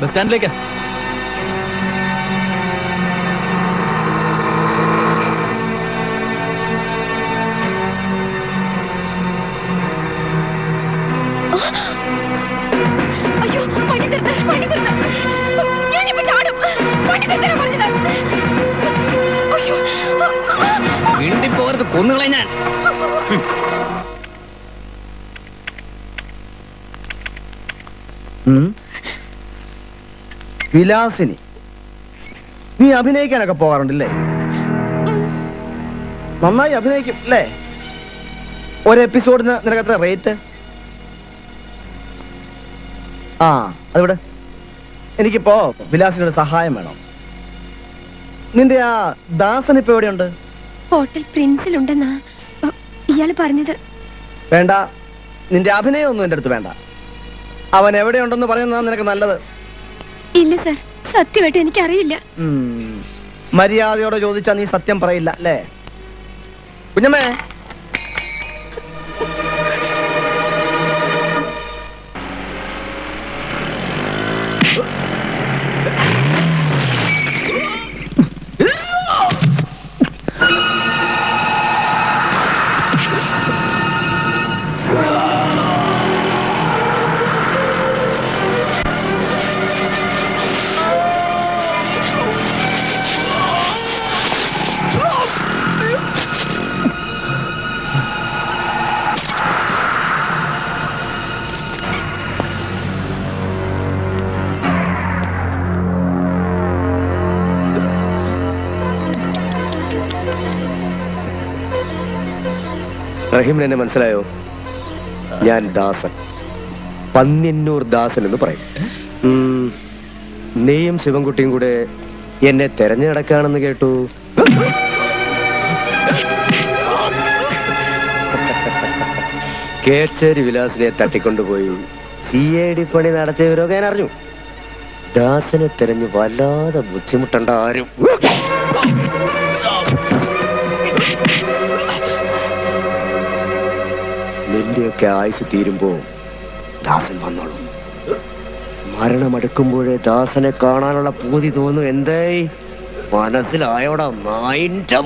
Bus സ്റ്റാൻഡിലേക്ക്. അയ്യോ, വണ്ടി നിർത്ത്, വണ്ടി നിർത്ത്. ഞാനിപ്പോ ചാടും. വണ്ടി നിർത്താനാ പറഞ്ഞത്. അയ്യോ, മിണ്ടിപ്പോകരുത്, കൊന്നുകളെ ഞാൻ. വിലാസിനി, നീ അഭിനയിക്കാനൊക്കെ പോകാറുണ്ടല്ലേ? നന്നായി അഭിനയിക്കും അല്ലേ? ഒരു എപ്പിസോഡിന് നിനക്ക് എത്ര റേറ്റ്? ആ അതിവിടെ എനിക്കിപ്പോ വിലാസിനോട് സഹായം വേണം. നിന്റെ ആ ദാസൻ ഇപ്പൊ എവിടെയുണ്ട്? ഹോട്ടൽ പ്രിൻസിലുണ്ടെന്നാ ഇയാള് പറഞ്ഞത്. വേണ്ട, നിന്റെ അഭിനയം ഒന്നും എന്റെ അടുത്ത് വേണ്ട. അവൻ എവിടെയുണ്ടെന്ന് പറയുന്നതാ നിനക്ക് നല്ലത്. ഇല്ല സർ, സത്യമായിട്ട് എനിക്കറിയില്ല. മര്യാദയോടെ ചോദിച്ചാ നീ സത്യം പറയില്ല അല്ലേ? കുഞ്ഞമ്മേ, റഹീമിന് എന്നെ മനസ്സിലായോ? ഞാൻ ദാസൻ, പന്ന്യന്നൂർ ദാസൻ എന്ന് പറയും. നീയും ശിവൻകുട്ടിയും കൂടെ എന്നെ തെരഞ്ഞു നടക്കാണെന്ന് കേട്ടു. കേച്ചേരി വിലാസിനെ തട്ടിക്കൊണ്ടുപോയി CID പണി നടത്തിയവരൊക്കെ ഞാൻ അറിഞ്ഞു. ദാസനെ തെരഞ്ഞു വല്ലാതെ ബുദ്ധിമുട്ടണ്ട ആരും. നിന്റെയൊക്കെ ആയുസ് തീരുമ്പോ ദാസൻ വന്നോളും. മരണമടുക്കുമ്പോഴേ ദാസനെ കാണാനുള്ള പൂതി തോന്നും. എന്തേ മനസ്സിലായോടാ നായിന്റെ?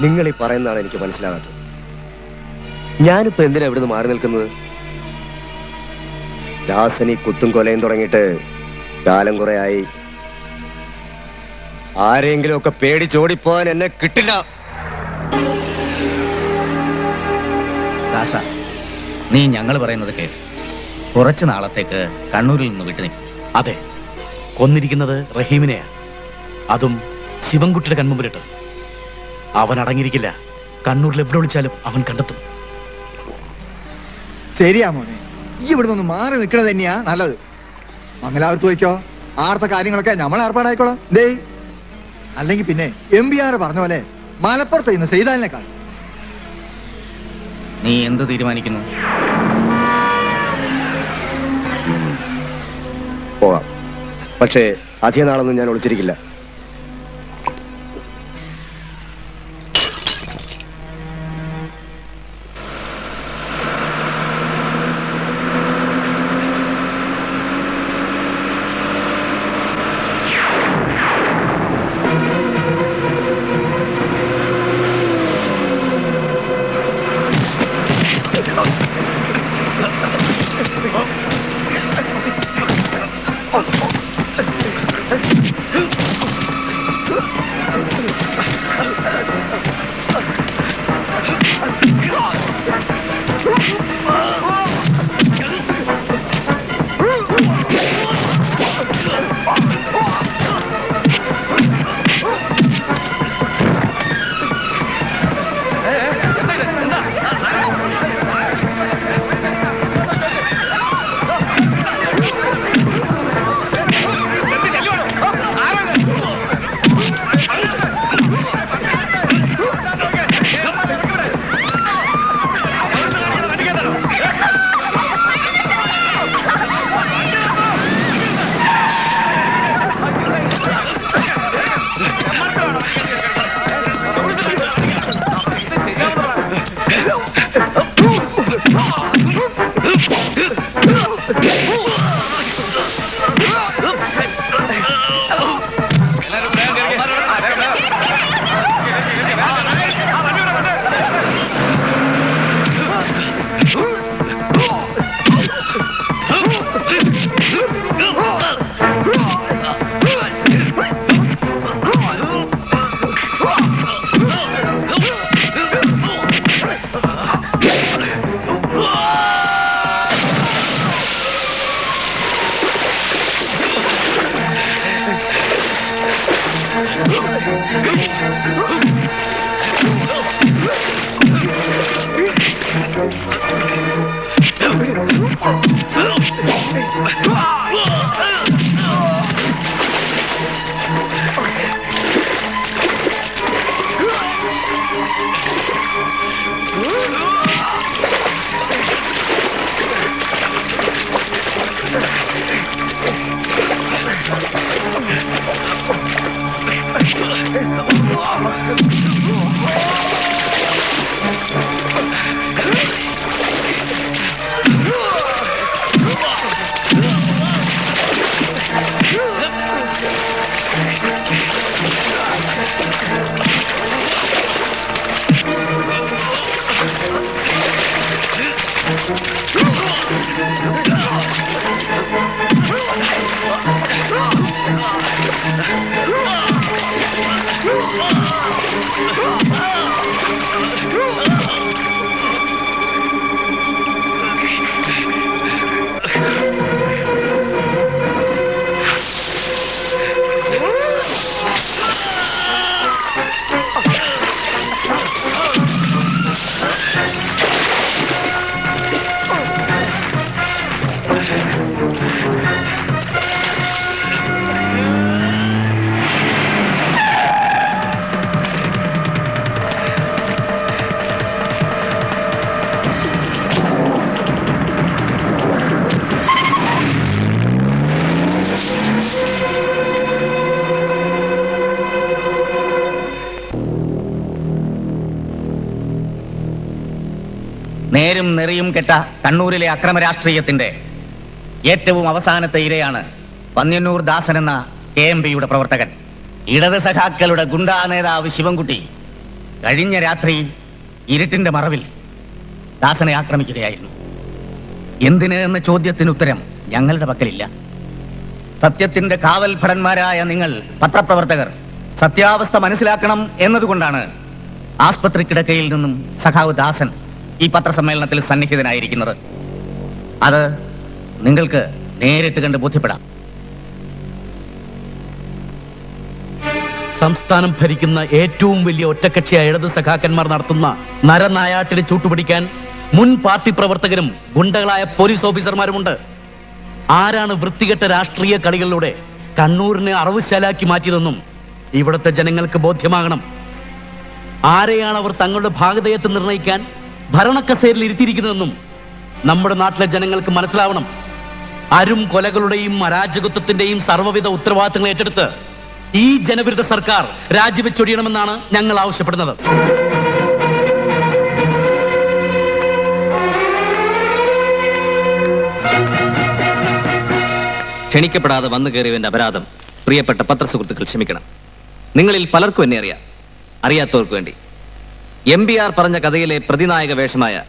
നിങ്ങൾ ഈ പറയുന്നതാണ് എനിക്ക് മനസ്സിലാകാത്തത്. ഞാനിപ്പോ എന്തിനാ ഇവിടുന്ന് മാറി നിൽക്കുന്നത്? ദാസനി കുത്തും കൊലയും തുടങ്ങിയിട്ട് കാലം കുറെ ആയി. ആരെങ്കിലും ഒക്കെ പേടിച്ചോടിപ്പോവാൻ എന്നെ കിട്ടില്ല. ദാസ, നീ ഞങ്ങൾ പറയുന്നത് കേട്ട് കുറച്ചു നാളത്തേക്ക് കണ്ണൂരിൽ നിന്ന് വിട്ടു നിൽക്കും. അതെ, കൊന്നിരിക്കുന്നത് റഹീമിനെയാ, അതും ശിവൻകുട്ടിയുടെ കൺമുമ്പിലിട്ട്. അവൻ അടങ്ങിയിരിക്കില്ല. കണ്ണൂരിൽ എവിടെ വിളിച്ചാലും അവൻ കണ്ടെത്തും. ശരിയാ മോനെ, ഈ ഇവിടെ നിന്ന് മാറി നിൽക്കണത് തന്നെയാ നല്ലത്. മംഗലാപുരത്ത് പോയിക്കോ, ആർത്ത കാര്യങ്ങളൊക്കെ നമ്മൾ ഏർപ്പാടായിക്കോളാം. ദേ അല്ലെങ്കിൽ പിന്നെ MBR പറഞ്ഞ പോലെ മലപ്പുറത്ത് ഇന്ന് ചെയ്താലിനേക്കാൾ. നീ എന്ത് തീരുമാനിക്കുന്നു? പോകാം, പക്ഷേ അധിക നാളൊന്നും ഞാൻ ഒളിച്ചിരിക്കില്ല. നേരും നെറിയും കെട്ട കണ്ണൂരിലെ അക്രമ രാഷ്ട്രീയത്തിന്റെ ഏറ്റവും അവസാനത്തെ ഇരയാണ് പന്ന്യന്നൂർ ദാസൻ എന്ന KMPയുടെ പ്രവർത്തകൻ. ഇടത് സഖാക്കളുടെ ഗുണ്ടാ നേതാവ് ശിവൻകുട്ടി കഴിഞ്ഞ രാത്രി ഇരുട്ടിന്റെ മറവിൽ ദാസനെ ആക്രമിക്കുകയായിരുന്നു. എന്തിന് എന്ന ചോദ്യത്തിന് ഉത്തരം ഞങ്ങളുടെ പക്കലില്ല. സത്യത്തിന്റെ കാവൽ ഭടന്മാരായ നിങ്ങൾ പത്രപ്രവർത്തകർ സത്യാവസ്ഥ മനസ്സിലാക്കണം എന്നതുകൊണ്ടാണ് ആസ്പത്രി കിടക്കയിൽ നിന്നും സഖാവ് ദാസൻ ഈ പത്രസമ്മേളനത്തിൽ സന്നിഹിതനായിരിക്കുന്നത്. അത് നിങ്ങൾക്ക് നേരിട്ട് കണ്ട് ബോധ്യപ്പെടാം. സംസ്ഥാനം ഭരിക്കുന്ന ഏറ്റവും വലിയ ഒറ്റക്കക്ഷിയായ ഇടത് സഖാക്കന്മാർ നടത്തുന്ന നരനായാട്ടിന് ചൂട്ടുപിടിക്കാൻ മുൻ പാർട്ടി പ്രവർത്തകരും ഗുണ്ടകളായ പോലീസ് ഓഫീസർമാരുമുണ്ട്. ആരാണ് വൃത്തികെട്ട രാഷ്ട്രീയ കളികളിലൂടെ കണ്ണൂരിനെ അറവുശാലാക്കി മാറ്റിയതെന്നും ഇവിടുത്തെ ജനങ്ങൾക്ക് ബോധ്യമാകണം. ആരെയാണ് അവർ തങ്ങളുടെ ഭാഗതയത്ത് നിർണയിക്കാൻ ഭരണക്കസേരയിൽ ഇരുത്തിയിരിക്കുന്നതെന്നും നമ്മുടെ നാട്ടിലെ ജനങ്ങൾക്ക് മനസ്സിലാവണം. അരും കൊലകളുടെയും അരാജകത്വത്തിന്റെയും സർവ്വവിധ ഉത്തരവാദിത്തങ്ങൾ ഏറ്റെടുത്ത് ഈ ജനവിരുദ്ധ സർക്കാർ രാജിവെച്ചൊടിയണമെന്നാണ് ഞങ്ങൾ ആവശ്യപ്പെടുന്നത്. ക്ഷണിക്കപ്പെടാതെ വന്നു കയറിയവന്റെ അപരാധം പ്രിയപ്പെട്ട പത്രസുഹൃത്തുക്കൾ ക്ഷമിക്കണം. നിങ്ങളിൽ പലർക്കും എന്നെ അറിയാം. അറിയാത്തവർക്ക് വേണ്ടി MBR പറഞ്ഞ കഥയിലെ പ്രതിനായക വേഷമായ